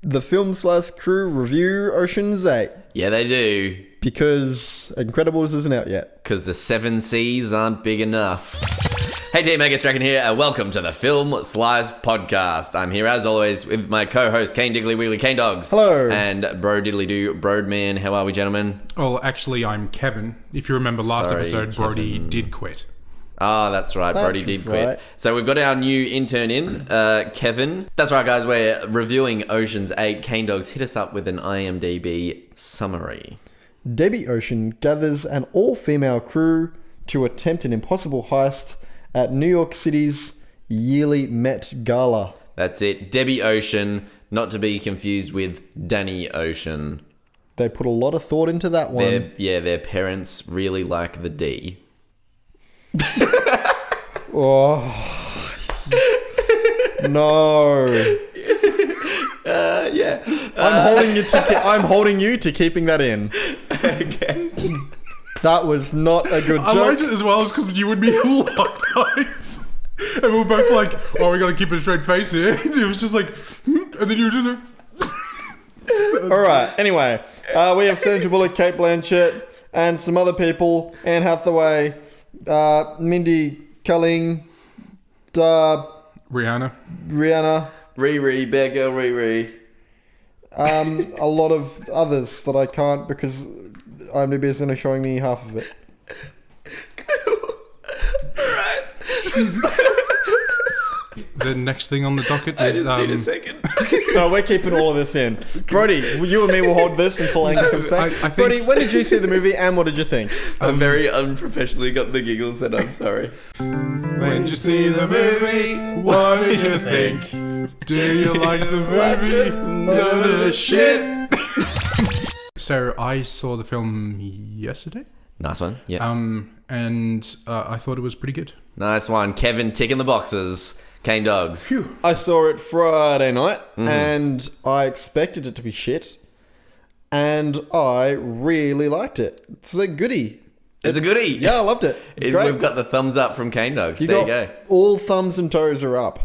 the Film Slice crew review Ocean's 8. Yeah, they do. Because Incredibles isn't out yet. Because the 7 C's aren't big enough. Hey team, Angus Dragon here, and welcome to the Film Slice podcast. I'm here as always with my co-host Kane Diggly Wiggly Kane Dogs. Hello. And Bro Diddly Doo Broadman. How are we, gentlemen? Oh, actually, I'm Kevin. If you remember last episode, Brody did quit. Oh, that's right. Brody did quit. So we've got our new intern in, Kevin. That's right, guys. We're reviewing Ocean's 8. Kane Dogs, hit us up with an IMDb summary. Debbie Ocean gathers an all-female crew to attempt an impossible heist at New York City's yearly Met Gala. That's it. Debbie Ocean, not to be confused with Danny Ocean. They put a lot of thought into that one. Their parents really like the D. Oh. No. Yeah. I'm holding you to keeping that in. Okay. That was not a good joke. I liked it as well as because you and me locked eyes. And we were both like, oh, we got to keep a straight face here. It was just like, and then you were just like... Alright, anyway. We have Sandra Bullock, Kate Blanchett, and some other people. Anne Hathaway, Mindy Kaling, Rihanna. Riri, Becca, Riri. A lot of others that I can't because IMDb is only showing me half of it. Alright. The next thing on the docket I is... just need a second. No, we're keeping all of this in. Brody, you and me will hold this until Angus comes back. I think- Brody, when did you see the movie and what did you think? I very unprofessionally got the giggles and I'm sorry. When did you see the movie? What did you think? Do you like the movie? None of the shit. So I saw the film yesterday. Nice one. Yeah. And I thought it was pretty good. Nice one. Kevin ticking the boxes. Kane Dogs. Phew. I saw it Friday night and I expected it to be shit. And I really liked it. It's a goodie. It's a goodie. Yeah, I loved it. It's great. We've got the thumbs up from Kane Dogs. There you go. All thumbs and toes are up.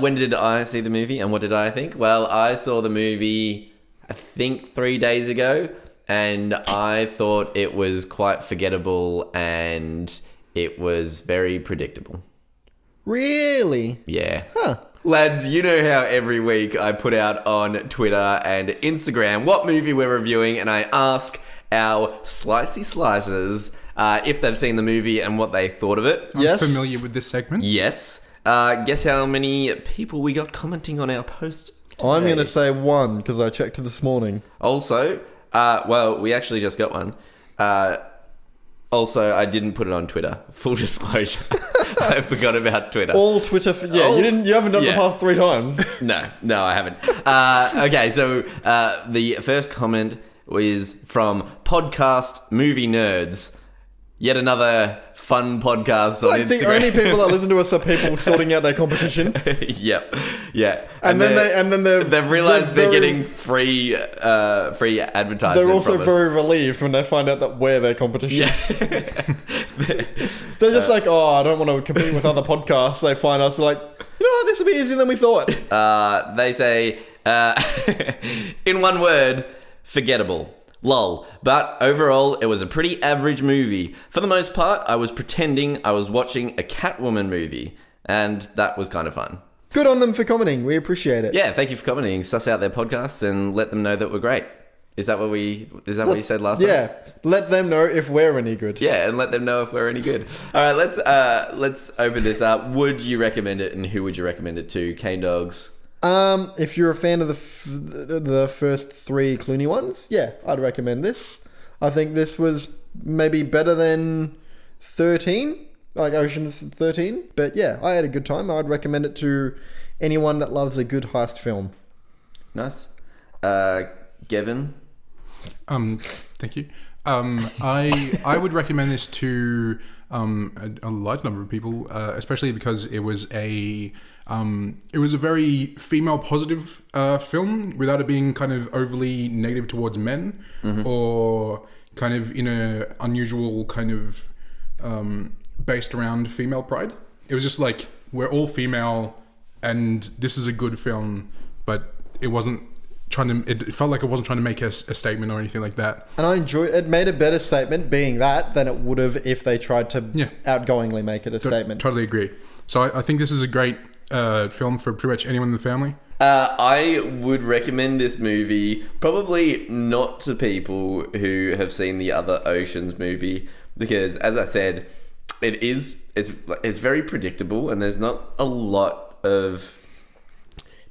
When did I see the movie and what did I think? Well, I saw the movie, I think 3 days ago, and I thought it was quite forgettable and it was very predictable. Really? Yeah. Huh. Lads, you know how every week I put out on Twitter and Instagram what movie we're reviewing, and I ask our Slicey Slicers if they've seen the movie and what they thought of it. I'm Yes. familiar with this segment. Yes. Guess how many people we got commenting on our post today? I'm going to say 1 because I checked it this morning. Also, well, we actually just got one. Also, I didn't put it on Twitter. Full disclosure. I forgot about Twitter. All Twitter... you haven't done Yeah. the past 3 times. No, I haven't. Okay, so the first comment was from Podcast Movie Nerds. Yet another fun podcast on Like Instagram. the only people that listen to us are people sorting out their competition. Yep. Yeah. And then they've realised they're very- getting free advertisement. They're also from us. very relieved when they find out that we're their competition. Yeah. They're just like, oh, I don't want to compete with other podcasts. They find us like, you know what, this will be easier than we thought. They say, in one word, forgettable. Lol. But overall, it was a pretty average movie. For the most part, I was pretending I was watching a Catwoman movie. And that was kind of fun. Good on them for commenting. We appreciate it. Yeah, thank you for commenting. Suss out their podcasts and let them know that we're great. Is that what you said last time? Yeah. Let them know if we're any good. Yeah, and let them know if we're any good. All right, let's open this up. Would you recommend it, and who would you recommend it to? Kane Dogs. If you're a fan of the first 3 Clooney ones, yeah, I'd recommend this. I think this was maybe better than 13, like Ocean's 13. But yeah, I had a good time. I'd recommend it to anyone that loves a good heist film. Nice. Gavin? Thank you. I would recommend this to a large number of people, especially because it was a very female positive film without it being kind of overly negative towards men or kind of in a unusual kind of based around female pride. It was just like, we're all female and this is a good film, but it wasn't trying to. It felt like it wasn't trying to make a statement or anything like that. And I enjoyed it. Made a better statement being that than it would have if they tried to outgoingly make it a statement. Totally agree. So I think this is a great film for pretty much anyone in the family. I would recommend this movie probably not to people who have seen the other Oceans movie, because as I said, it's very predictable and there's not a lot of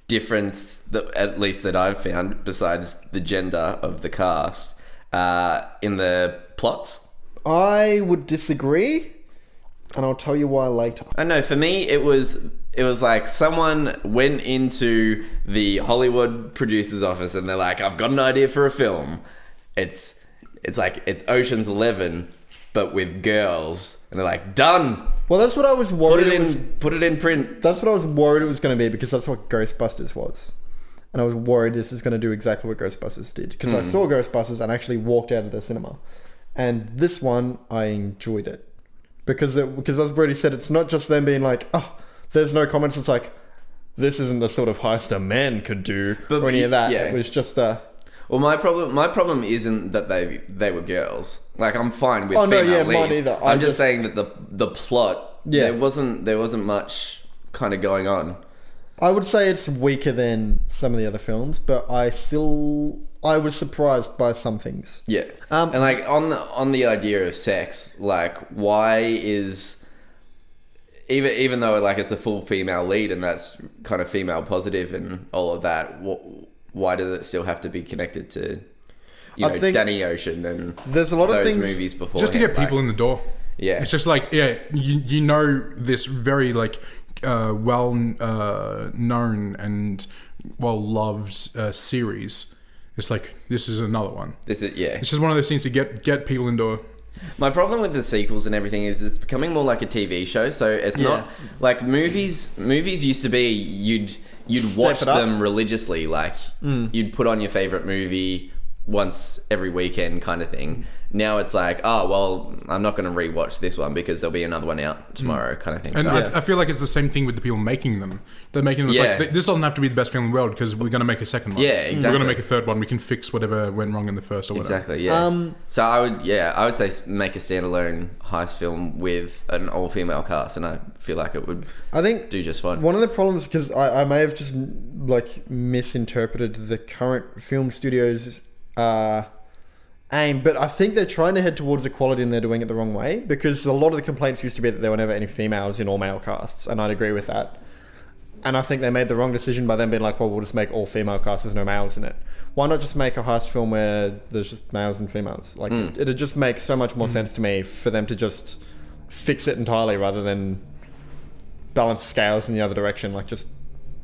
difference that, at least that I've found, besides the gender of the cast in the plots. I would disagree, and I'll tell you why later. I know, for me it was like someone went into the Hollywood producer's office and they're like, I've got an idea for a film. It's like it's Ocean's 11 but with girls, and they're like, done. Well, that's what I was worried. Put it in print. That's what I was worried it was going to be, because that's what Ghostbusters was. And I was worried this is going to do exactly what Ghostbusters did, because I saw Ghostbusters and actually walked out of the cinema. And this one, I enjoyed it. Because as Brady said, it's not just them being like, oh, there's no comments. It's like, this isn't the sort of heist a man could do, or any of that. Yeah. It was just well, my problem isn't that they were girls. Like, I'm fine with female leads. Mine either. I'm just saying that the plot, there wasn't much kind of going on. I would say it's weaker than some of the other films, but I was surprised by some things. Yeah. And like on the idea of sex, like, why is, even though like it's a full female lead and that's kind of female positive and all of that, why does it still have to be connected to, I think Danny Ocean and there's a lot of things movies before, just to get people in the door? Yeah, it's just like, you know, this very like well known and well loved series. It's like, this is another one. It's just one of those things to get people in the door. My problem with the sequels and everything is it's becoming more like a TV show. So it's not like movies. Movies used to be you'd watch them religiously. Like you'd put on your favorite movie once every weekend kind of thing. Now it's like, oh, well, I'm not going to rewatch this one because there'll be another one out tomorrow kind of thing. And I feel like it's the same thing with the people making them. They're making them like, this doesn't have to be the best film in the world because we're going to make a second one. Yeah, exactly. We're going to make a third one. We can fix whatever went wrong in the first or whatever. Exactly, yeah. So I would say make a standalone heist film with an all-female cast, and I feel like it would do just fine. One of the problems, because I may have just like misinterpreted the current film studios aim, but I think they're trying to head towards equality and they're doing it the wrong way, because a lot of the complaints used to be that there were never any females in all male casts, and I'd agree with that. And I think they made the wrong decision by them being like, well, we'll just make all female casts with no males in it. Why not just make a heist film where there's just males and females? Like it'd just make so much more sense to me for them to just fix it entirely rather than balance scales in the other direction. Like, just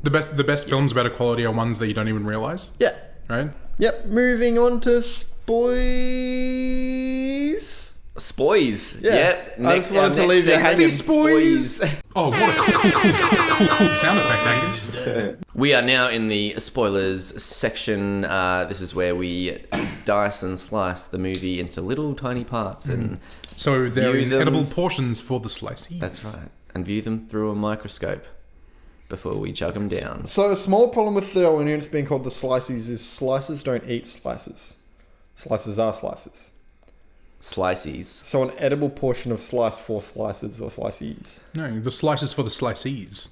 the best films about equality are ones that you don't even realize. Yeah. Right? Yep. Moving on to Spoys. Yeah. I just wanted to leave you hanging. Spoys. Oh, what a cool sound effect, Angus. We are now in the spoilers section. This is where we dice and slice the movie into little tiny parts and so they're in edible portions for the slices. That's right. And view them through a microscope before we chug them down. So a small problem with the onions being called the slices is slices don't eat slices. Slices are slices. Slices. So an edible portion of slice for slices or slices. No, the slices for the slices.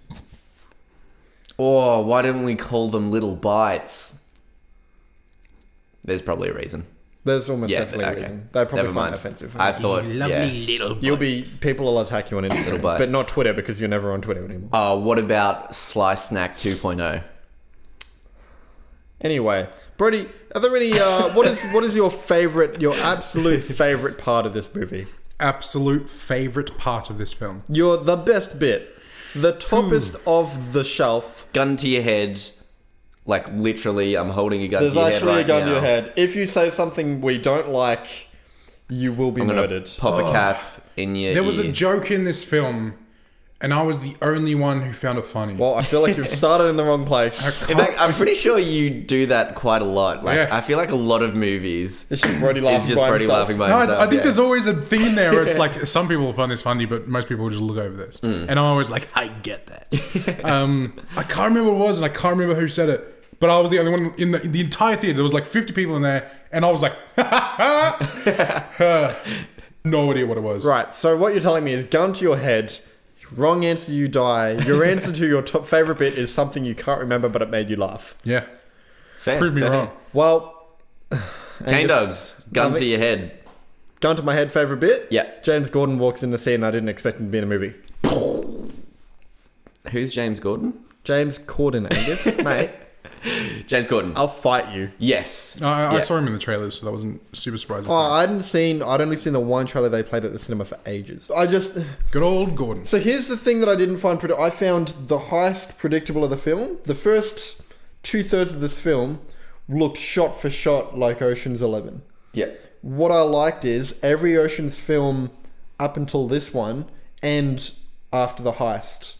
Or why didn't we call them little bites? There's probably a reason. There's almost definitely a reason. They probably find it offensive. I thought, little bites. People will attack you on Instagram, but not Twitter because you're never on Twitter anymore. Oh, what about Slice Snack 2.0? Anyway, Brody, are there any? What is your absolute favorite part of this movie? Absolute favorite part of this film. The best bit, the toppest of the shelf. Gun to your head. Like, literally, I'm holding a gun to your head right now. There's actually a gun to your head. If you say something we don't like, you will be murdered. Pop a cap in your ear. There was a joke in this film, and I was the only one who found it funny. Well, I feel like you've started in the wrong place. In fact, I'm pretty sure you do that quite a lot. Like, I feel like a lot of movies. It's just Brody laughing by himself. I think there's always a thing in there where it's like, some people find this funny, but most people just look over this. And I'm always like, I get that. I can't remember what it was, and I can't remember who said it. but I was the only one in the entire theater. There was like 50 people in there, and I was like, no idea what it was. Right, so what you're telling me is gun to your head, wrong answer, you die. Your answer to your top favourite bit is something you can't remember, but it made you laugh. Yeah. Fair. Prove me fair. wrong. Well... Cane dogs. Gun to your head. Gun to my head, favourite bit? Yeah. James Gordon walks in the scene I didn't expect him to be in a movie. Who's James Gordon? James Corden, Angus. Mate, James Gordon. I'll fight you. Yes. I Yeah. saw him in the trailers, so that wasn't super surprising. Oh, I'd only seen the one trailer they played at the cinema for ages. Good old Gordon. So here's the thing that I didn't find I found the heist predictable of the film. The first 2/3 of this film looked shot for shot like Ocean's 11. Yeah. What I liked is every Ocean's film up until this one and after the heist.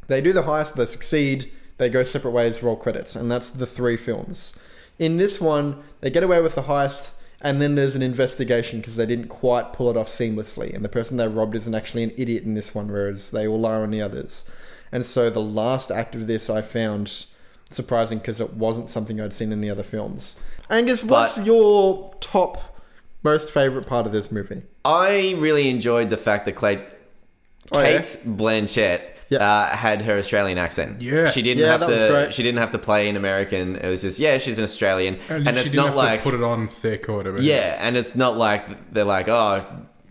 They do the heist, they succeed, they go separate ways, roll credits, and that's the 3 films. In this one, they get away with the heist, and then there's an investigation because they didn't quite pull it off seamlessly, and the person they robbed isn't actually an idiot in this one, whereas they all are in the others. And so the last act of this I found surprising because it wasn't something I'd seen in the other films. Angus, what's your top most favourite part of this movie? I really enjoyed the fact that Kate Blanchett had her Australian accent. Yes. She didn't have that was to. great. She didn't have to play an American. It was just she's an Australian, and she it's didn't not have like to put it on thick or whatever. yeah, and it's not like they're like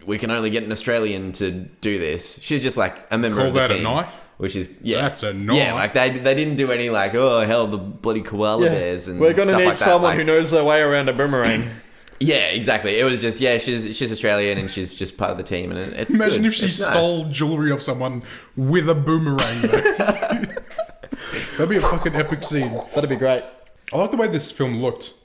we can only get an Australian to do this. She's just like a member Call of the that a team. knife? Which is That's a knife. Yeah, like they didn't do any like hell the bloody koala bears and We're going to stuff need like that. someone Like, who knows their way around a boomerang. yeah, exactly. It was just she's Australian and she's just part of the team and it's Imagine good. if she It's nice. stole jewelry off someone with a boomerang. That'd be a fucking epic scene. That'd be great. I like the way this film looked.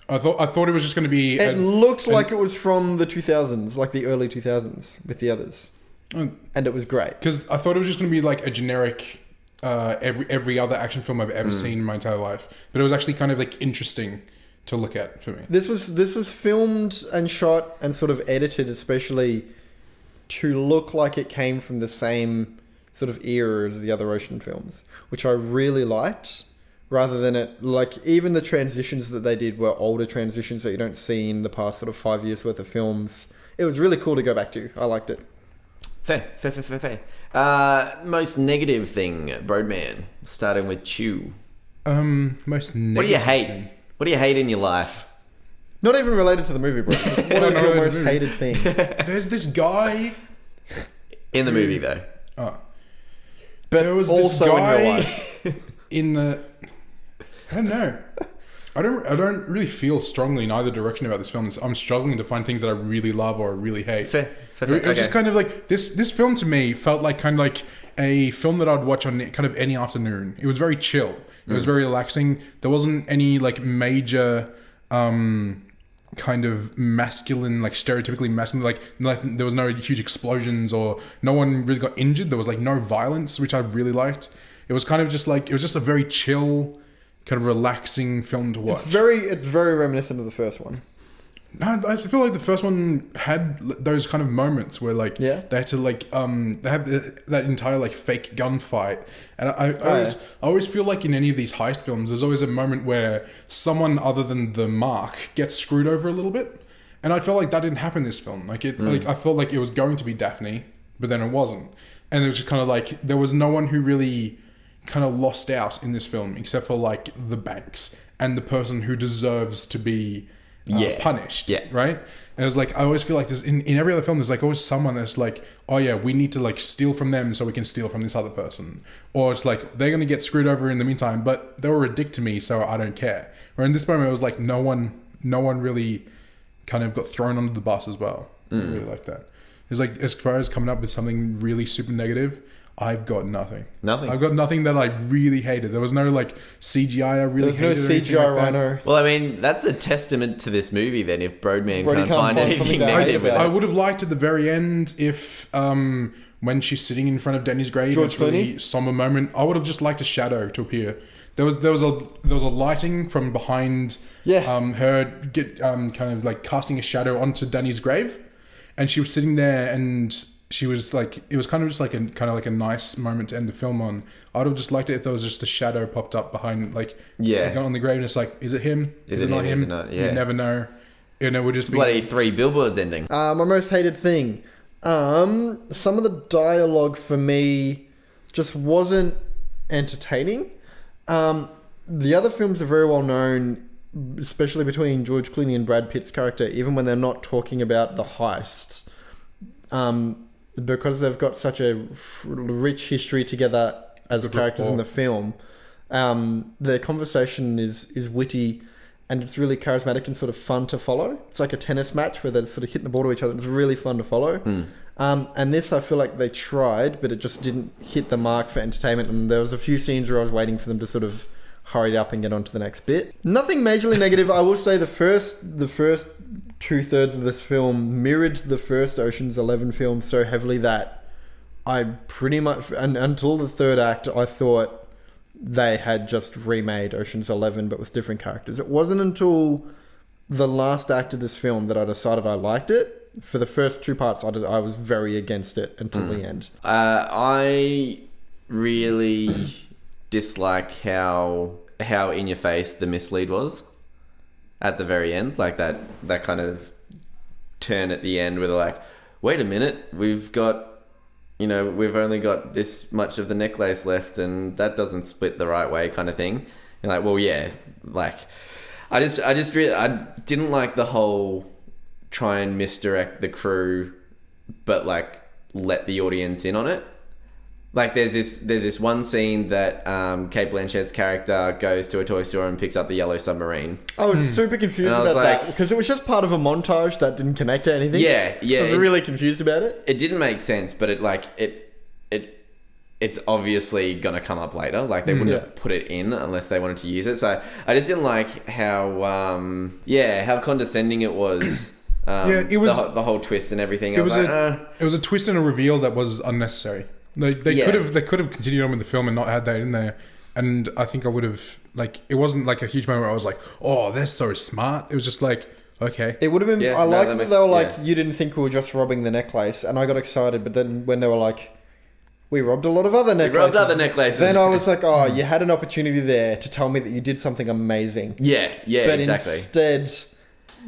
I thought it was just going to be. It looked like it was from the 2000s, like the early 2000s with the others. And it was great. Because I thought it was just going to be like a generic, every other action film I've ever seen in my entire life. But it was actually kind of like interesting to look at for me. This was filmed and shot and sort of edited especially to look like it came from the same sort of era as the other Ocean films, which I really liked, rather than it, like, even the transitions that they did were older transitions that you don't see in the past sort of 5 years worth of films. It was really cool to go back to. I liked it. Fair. Most negative thing, Broadman, starting with Chew. Most negative. What do you hate? thing. What do you hate in your life? Not even related to the movie, bro. Just what is your most hated thing? There's this guy. In the movie, though. Oh. But There was also this in guy real life. in the. I don't know. I don't really feel strongly in either direction about this film. I'm struggling to find things that I really love or really hate. Fair. It was just kind of like this film to me felt like kind of like a film that I'd watch on kind of any afternoon. It was very chill. It was very relaxing. There wasn't any like major kind of masculine, like stereotypically masculine, like there was no huge explosions or no one really got injured. There was like no violence, which I really liked. It was kind of just like, it was just a very chill, kind of relaxing film to watch. It's very reminiscent of the first one. No, I feel like the first one had those kind of moments where like they had to like they have that entire like fake gunfight, and I always feel like in any of these heist films there's always a moment where someone other than the mark gets screwed over a little bit, and I felt like that didn't happen in this film. Like like I felt like it was going to be Daphne, but then it wasn't, and it was just kind of like there was no one who really kind of lost out in this film except for like the banks and the person who deserves to be punished, right? And it was like, I always feel like there's in every other film there's like always someone that's like, oh yeah, we need to like steal from them so we can steal from this other person, or it's like they're gonna get screwed over in the meantime, but they were a dick to me so I don't care. Where in this moment it was like no one really kind of got thrown under the bus as well. I really like that. It's like, as far as coming up with something really super negative, I've got nothing. I've got nothing that I really hated. There was no like CGI I really hated. There's no CGI rhino. Well, I mean, that's a testament to this movie then, if Broadman can't find anything negative with it. I would have liked at the very end if when she's sitting in front of Danny's grave, George it's a really somber moment. I would have just liked a shadow to appear. There was a lighting from behind her kind of like casting a shadow onto Danny's grave, and she was sitting there, and she was like, it was kind of just like a nice moment to end the film on. I'd have just liked it if there was just a shadow popped up behind, like on the grave, and it's like, is it him? Is it not him? Is it not? Yeah. You never know. And it would just be bloody 3 billboards ending. My most hated thing. Some of the dialogue for me just wasn't entertaining. The other films are very well known, especially between George Clooney and Brad Pitt's character, even when they're not talking about the heist. Because they've got such a rich history together as characters in the film, their conversation is witty and it's really charismatic and sort of fun to follow. It's like a tennis match where they're sort of hitting the ball to each other. It's really fun to follow. And this, I feel like they tried, but it just didn't hit the mark for entertainment. And there was a few scenes where I was waiting for them to sort of hurry up and get on to the next bit. Nothing majorly negative. I will say the first 2/3 of this film mirrored the first Ocean's 11 film so heavily that I pretty much, and until the third act, I thought they had just remade Ocean's 11 but with different characters. It wasn't until the last act of this film that I decided I liked it. For the first 2 parts, I was very against it until the end. I really dislike how in your face the mislead was at the very end, like that kind of turn at the end where they're like, wait a minute, we've only got this much of the necklace left and that doesn't split the right way, kind of thing. And like, well, yeah, like I didn't like the whole try and misdirect the crew but like let the audience in on it. Like there's this one scene that Cate Blanchett's character goes to a toy store and picks up the yellow submarine. I was super confused about that because it was just part of a montage that didn't connect to anything. Yeah. I was really confused about it. It didn't make sense, but it's obviously gonna come up later. Like they wouldn't have put it in unless they wanted to use it. So I just didn't like how condescending it was. It was the whole twist and everything. It was a twist and a reveal that was unnecessary. They could have continued on with the film and not had that in there. And I think I would have, like, it wasn't like a huge moment where I was like, oh, they're so smart. It was just like, okay. It would have been, I liked that they were like, you didn't think we were just robbing the necklace. And I got excited. But then when they were like, we robbed a lot of other necklaces. Then I was like, oh, you had an opportunity there to tell me that you did something amazing. Yeah, but exactly. Instead,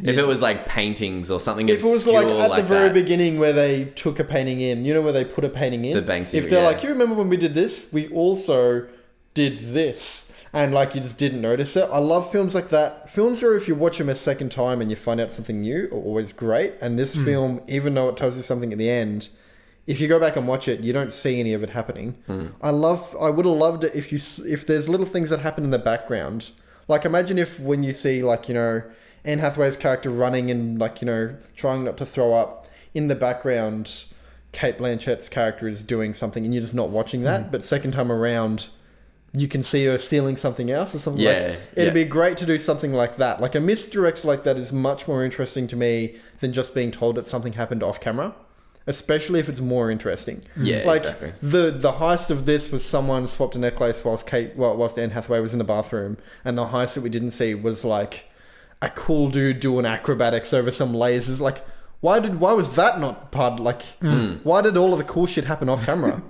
if it was like paintings or something if it was like at the very beginning where they took a painting in, where they put a painting in, the Banksy, if they're like, you remember when we did this? We also did this, and like you just didn't notice it. I love films like that. Films where if you watch them a second time and you find out something new are always great. And this film, even though it tells you something at the end, if you go back and watch it, you don't see any of it happening. I would have loved it if there's little things that happen in the background. Like imagine if when you see like Anne Hathaway's character running and like, trying not to throw up. In the background, Cate Blanchett's character is doing something and you're just not watching that. But second time around, you can see her stealing something else or something It'd be great to do something like that. Like a misdirect like that is much more interesting to me than just being told that something happened off camera. Especially if it's more interesting. Yeah, like, exactly. The heist of this was someone swapped a necklace whilst Anne Hathaway was in the bathroom. And the heist that we didn't see was like a cool dude doing acrobatics over some lasers. Like, why was that not part? Like, why did all of the cool shit happen off camera?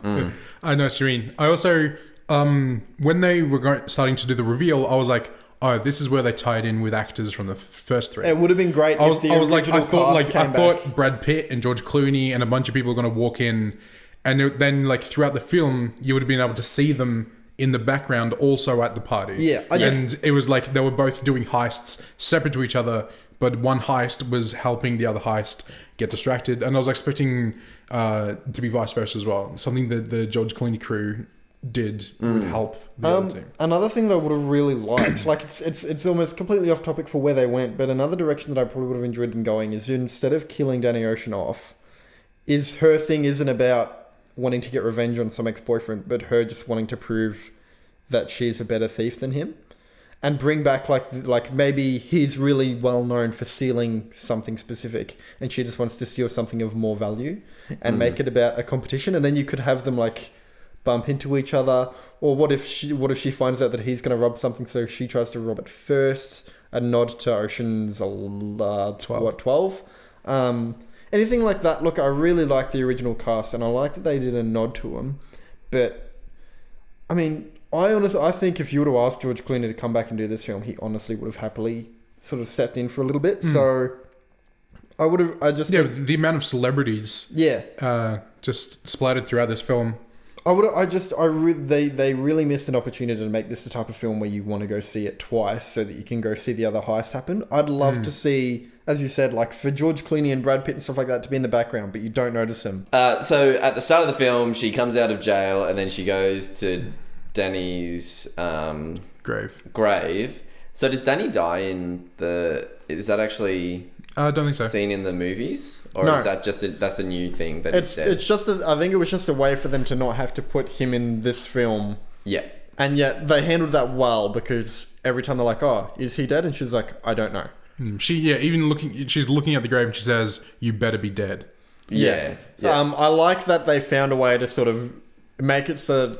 I know what you mean. I also, when they were starting to do the reveal, I was like, oh, this is where they tied in with actors from the first 3. It would have been great I if the original cast came back. I thought Brad Pitt and George Clooney and a bunch of people were going to walk in, and then like throughout the film, you would have been able to see them in the background also at the party. Yeah. And it was like they were both doing heists separate to each other, but one heist was helping the other heist get distracted. And I was expecting to be vice versa as well. Something that the George Clooney crew did would help the other team. Another thing that I would have really liked, like it's almost completely off topic for where they went, but another direction that I probably would have enjoyed them going is instead of killing Danny Ocean off, is her thing isn't about wanting to get revenge on some ex-boyfriend, but her just wanting to prove that she's a better thief than him. And bring back like maybe he's really well known for stealing something specific and she just wants to steal something of more value and make it about a competition. And then you could have them like bump into each other. Or what if she finds out that he's going to rob something so she tries to rob it first? A nod to Ocean's 12. anything like that. Look, I really like the original cast, and I like that they did a nod to them. But I mean, I think if you would have asked George Clooney to come back and do this film, he honestly would have happily sort of stepped in for a little bit. So I would have. The amount of celebrities. Just splattered throughout this film. They really missed an opportunity to make this the type of film where you want to go see it twice so that you can go see the other heist happen. I'd love to see, as you said, like for George Clooney and Brad Pitt and stuff like that to be in the background, but you don't notice them. So at the start of the film, she comes out of jail and then she goes to Danny's grave. So does Danny die in the... Is that actually... I don't think so. Seen in the movies? Or No. is that just that's a new thing that It's just I think it was just a way for them to not have to put him in this film. Yeah. And yet they handled that well, because every time they're like, "Oh, is he dead?" And she's like, "I don't know." She's looking at the grave and she says, "You better be dead." Yeah. So, I like that they found a way to sort of make it so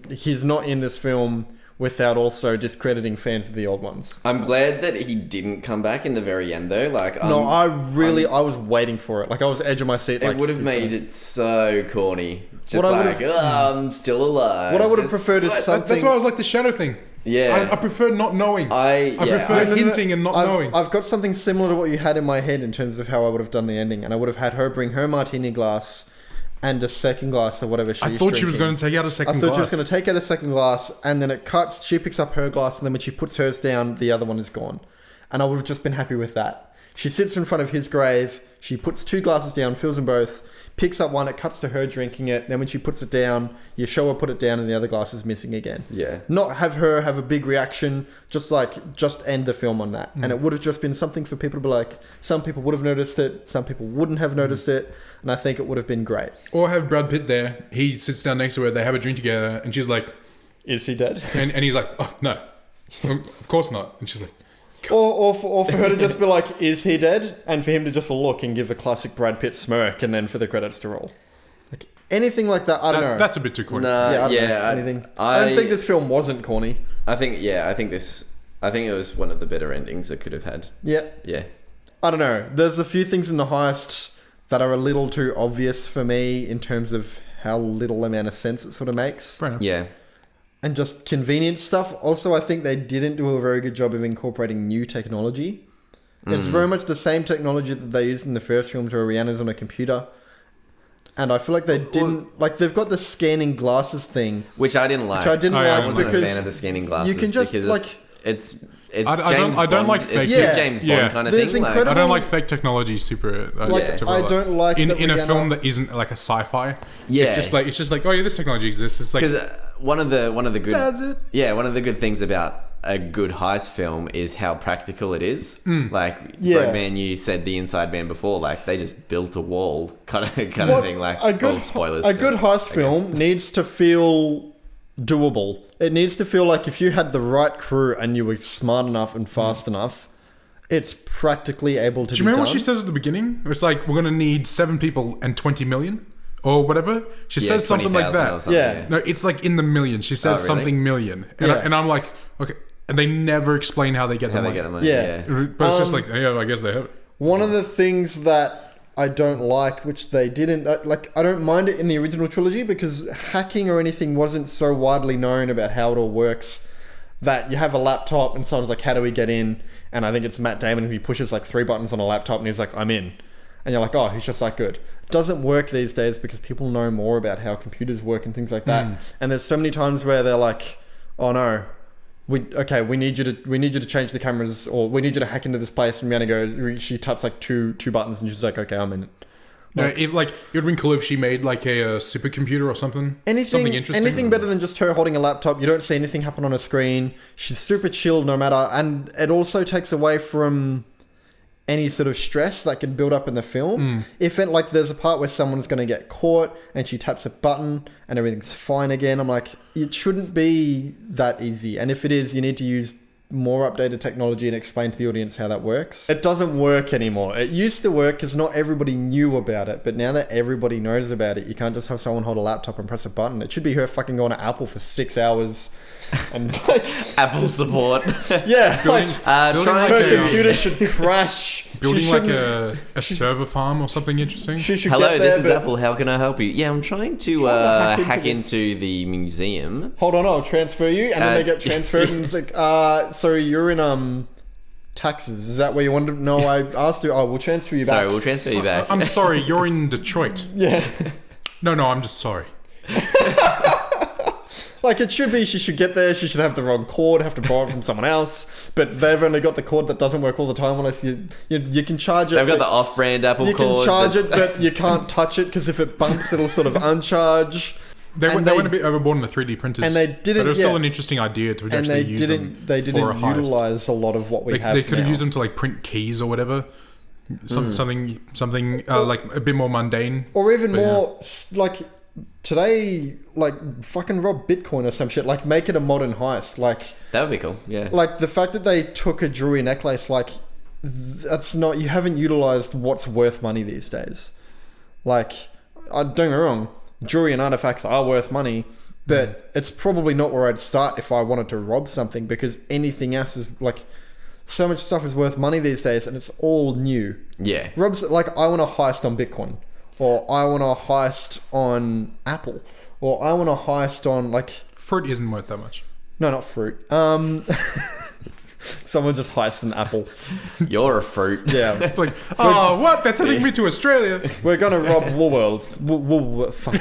he's not in this film without also discrediting fans of the old ones. I'm glad that he didn't come back in the very end, though. Like, I was waiting for it. Like, I was edge of my seat. It would have made it so corny. Just I'm still alive. What I would have preferred is something... That's why I was like the shadow thing. Yeah. I prefer not knowing. I prefer hinting and not knowing. I've got something similar to what you had in my head in terms of how I would have done the ending. And I would have had her bring her martini glass and a second glass of whatever she's drinking. I thought she was going to take out a second glass. I thought she was going to take out a second glass, and then it cuts, she picks up her glass, and then when she puts hers down, the other one is gone. And I would have just been happy with that. She sits in front of his grave, she puts 2 glasses down, fills them both, picks up one, it cuts to her drinking it, then when she puts it down, you show her put it down and the other glass is missing again. Yeah. Not have her have a big reaction, just end the film on that. And it would have just been something for people to be like, some people would have noticed it, some people wouldn't have noticed it, and I think it would have been great. Or have Brad Pitt there, he sits down next to her, they have a drink together, and she's like... Is he dead? And he's like, oh, no, of course not. And she's like... Or for her to just be like, is he dead? And for him to just look and give a classic Brad Pitt smirk and then for the credits to roll. Like anything like that, I don't know. That's a bit too corny. Nah, anything. I don't think this film wasn't corny. I think it was one of the better endings it could have had. Yeah. Yeah. I don't know. There's a few things in the heist that are a little too obvious for me in terms of how little amount of sense it sort of makes. Fair enough. Yeah. And just convenient stuff. Also, I think they didn't do a very good job of incorporating new technology. It's very much the same technology that they used in the first films where Rihanna's on a computer. And I feel like they didn't... Like, they've got the scanning glasses thing. Which I didn't like. I wasn't a fan of the scanning glasses. You can just, because like... It's I don't like fake... It's James Bond kind of thing. I don't like fake technology super I don't like in Rihanna... a film that isn't like a sci-fi. Yeah. It's just like, oh yeah, this technology exists. It's like... Because one of the good... Does it? Yeah, one of the good things about a good heist film is how practical it is. Like, Breadman, you said the Inside Man before, like, they just built a wall kind of thing. Like, spoilers. A good heist film needs to feel doable. It needs to feel like if you had the right crew and you were smart enough and fast enough, it's practically able to be done. Do you remember what she says at the beginning? It's like, we're going to need 7 people and 20 million? Or whatever. She says something like that. Yeah. No, it's like in the millions. She says something million. And I'm like, okay. And they never explain how they get the money. Yeah. But it's just like, yeah, I guess they have it. One of the things that I don't like, which they didn't... I don't mind it in the original trilogy because hacking or anything wasn't so widely known about how it all works that you have a laptop and someone's like, how do we get in? And I think it's Matt Damon who he pushes like 3 buttons on a laptop and he's like, I'm in. And you're like, oh, he's just that good. It doesn't work these days because people know more about how computers work and things like that. And there's so many times where they're like, oh no, we need you to change the cameras, or we need you to hack into this place. And Rihanna goes, she taps like two buttons and she's like, okay, I'm in it. Like, it would have been cool if she made like a supercomputer or something. Something interesting. Anything better than just her holding a laptop. You don't see anything happen on a screen. She's super chill no matter. And it also takes away from any sort of stress that can build up in the film. If it, like, there's a part where someone's going to get caught and she taps a button and everything's fine again, I'm like, it shouldn't be that easy. And if it is, you need to use more updated technology and explain to the audience how that works. It doesn't work anymore. It used to work because not everybody knew about it, but now that everybody knows about it, you can't just have someone hold a laptop and press a button. It should be her fucking going to Apple for 6 hours and like Apple support. yeah, like trying her to computer should crash. building like a server farm or something interesting? She should Hello, get there, this is but- Apple. How can I help you? Yeah, I'm trying to hack into the museum. Hold on, I'll transfer you, and then they get transferred, and it's like, so you're in taxes. Is that where you wanted to? No, I asked you. Oh, we'll transfer you back. Sorry, we'll transfer you back. I'm sorry, you're in Detroit. Yeah. No, I'm just sorry. Like, it should be, she should get there, she should have the wrong cord, have to borrow it from someone else, but they've only got the cord that doesn't work all the time unless you can charge it. They've got the but off-brand Apple you cord. can charge it, but you can't touch it, because if it bumps, it'll sort of uncharge. They And went a bit overboard on the 3D printers. And they didn't- But it was still yeah. an interesting idea to And actually they use didn't them for a heist. utilize a lot of what we have They could have now. used them to like print keys or whatever. Something like a bit more mundane. Or even But yeah. more, like, today, like, fucking rob Bitcoin or some shit. Like, make it a modern heist. That would be cool. Yeah. Like, the fact that they took a jewelry necklace, like, that's not... You haven't utilized what's worth money these days. Like, don't get me wrong, jewelry and artifacts are worth money, but it's probably not where I'd start if I wanted to rob something, because anything else is, like... So much stuff is worth money these days, and it's all new. Yeah. Rob's like, I want to heist on Bitcoin, or I want to heist on Apple, or I want to heist on, like, Fruit isn't worth that much. no, not fruit. Someone just heists an apple. You're a fruit. Yeah, It's like, oh, what? They're sending me to Australia. we're gonna rob Woolworths. Fuck.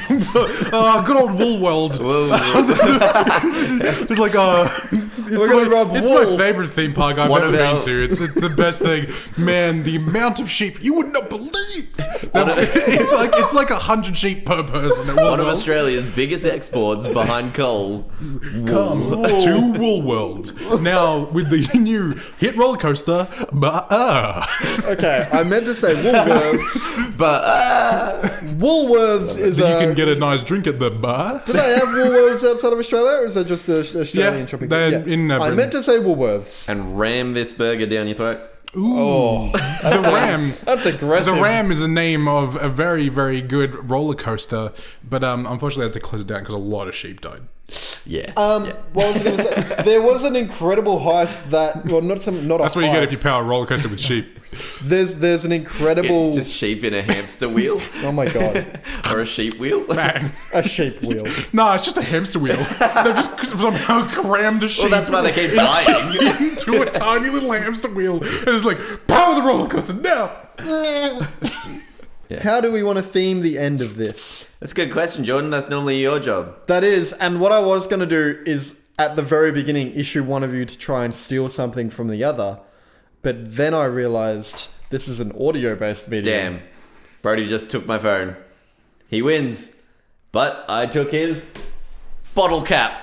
Oh, good old Woolworld. It's like, We're gonna rob it's Wool. my favorite theme park I've One ever of been our- to. It's the best thing. Man, the amount of sheep, you would not believe. It's like 100 sheep per person at One of Woolworld. Australia's biggest exports behind coal. Come to Woolworld. Now, with the new hit roller coaster, Okay, I meant to say Woolworths. But Woolworths is you a... can get a nice drink at the bar. Do they have Woolworths outside of Australia, or is that just an Australian Yeah, shopping? they're Yeah. in, I Britain. meant to say Woolworths. and ram this burger down your throat. Ooh, the Ram. That's aggressive. The Ram is the name of a very, very good roller coaster, but unfortunately I had to close it down because a lot of sheep died. Yeah. What was I going to say? There was an incredible heist that... Well, not a That's what you get if you heist. power a roller coaster with sheep. There's an incredible... Just sheep in a hamster wheel Oh my god. or a sheep wheel. Bang. A sheep wheel. No, it's just a hamster wheel. They've just somehow crammed a sheep Well, that's why they keep dying. into a tiny little hamster wheel, and it's like, power the roller coaster now. How do we want to theme the end of this? That's a good question, Jordan. That's normally your job. That is, and what I was going to do is, at the very beginning, issue one of you to try and steal something from the other. But then I realized this is an audio-based medium. Damn. Brody just took my phone. He wins. But I took his bottle cap.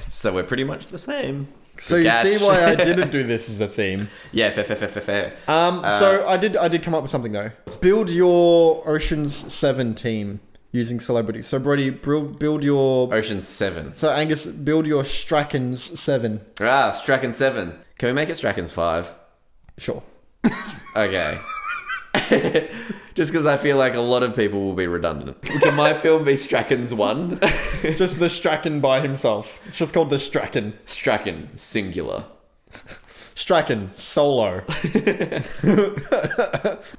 So we're pretty much the same. So you Catch. see why I didn't do this as a theme. Yeah, fair. So I did come up with something though. Build your Ocean's 7 team using celebrities. So Brody, build your... Ocean 7. So Angus, build your Strachan's 7. Strachan 7. Can we make it Strachan's 5? Sure. Okay. Just because I feel like a lot of people will be redundant. Can my film be Strachan's 1? Just the Strachan by himself. It's just called the Strachan. Strachan, singular. Strachan, solo.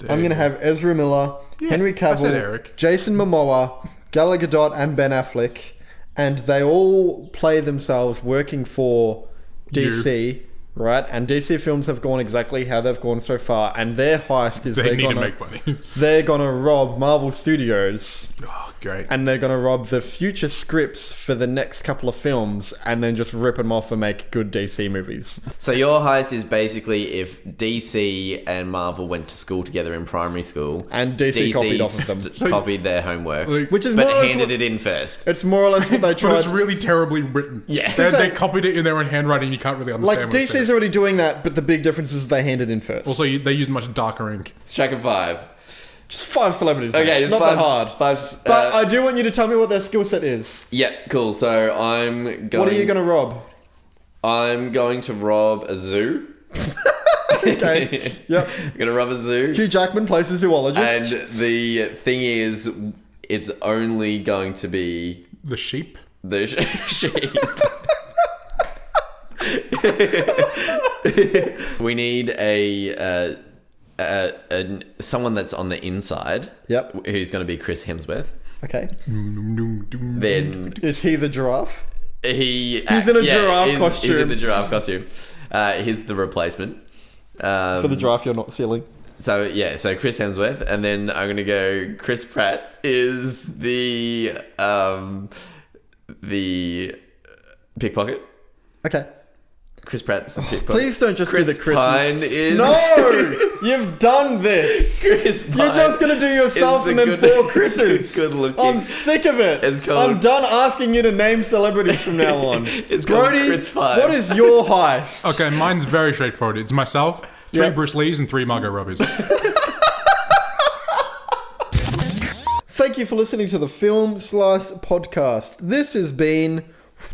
I'm going to have Ezra Miller, Henry I said Cavill, Eric. Jason Momoa, Gal Gadot, and Ben Affleck. And they all play themselves working for DC, right? And DC films have gone exactly how they've gone so far. And their heist is They need to make money. they're going to rob Marvel Studios. Oh, great. And they're going to rob the future scripts for the next couple of films and then just rip them off and make good DC movies. So your heist is basically if DC and Marvel went to school together in primary school. And DC copied off of them. Copied their homework. Like- Which is but more or less handed what- it in first. It's more or less what they But tried. it's really terribly written. Yeah. They copied it in their own handwriting. You can't really understand Like, what it DC's says. already doing that, but the big difference is they handed in first. Also, they used much darker ink. Strachan 5. just 5 celebrities. Okay, it's just not five, that hard. Five, But I do want you to tell me what their skill set is. yeah, cool. So I'm going. What are you going to rob? I'm going to rob a zoo. Okay. Yep. I'm gonna rob a zoo. Hugh Jackman plays a zoologist. And the thing is, it's only going to be The sheep. the sheep. We need a someone that's on the inside. Yep. Who's going to be Chris Hemsworth. Okay. Then Is he the giraffe? he's in a giraffe costume. He's in the giraffe costume. He's the replacement. For the giraffe you're not stealing. So Chris Hemsworth, and then I'm gonna go. Chris Pratt is the pickpocket. Okay. Chris Pratt's the pickpocket. Please don't just Chris do the Chris's. Pine is No! You've done this! Chris Pine. You're just gonna do yourself is and the then good- 4 Chris's. good looking. I'm sick of it. It's called- I'm done asking you to name celebrities from now on. It's called Brody, Chris Pine. what is your heist? Okay, mine's very straightforward. It's myself, 3 Yep. Bruce Lees, and 3 Margot Robbies. Thank you for listening to the Film Slice podcast. This has been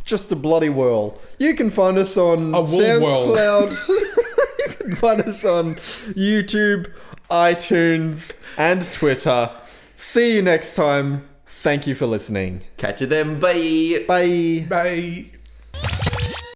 just a bloody whirl. You can find us on A wool whirl. SoundCloud. You can find us on YouTube, iTunes, and Twitter. See you next time. Thank you for listening. Catch you then. Bye. Bye. Bye.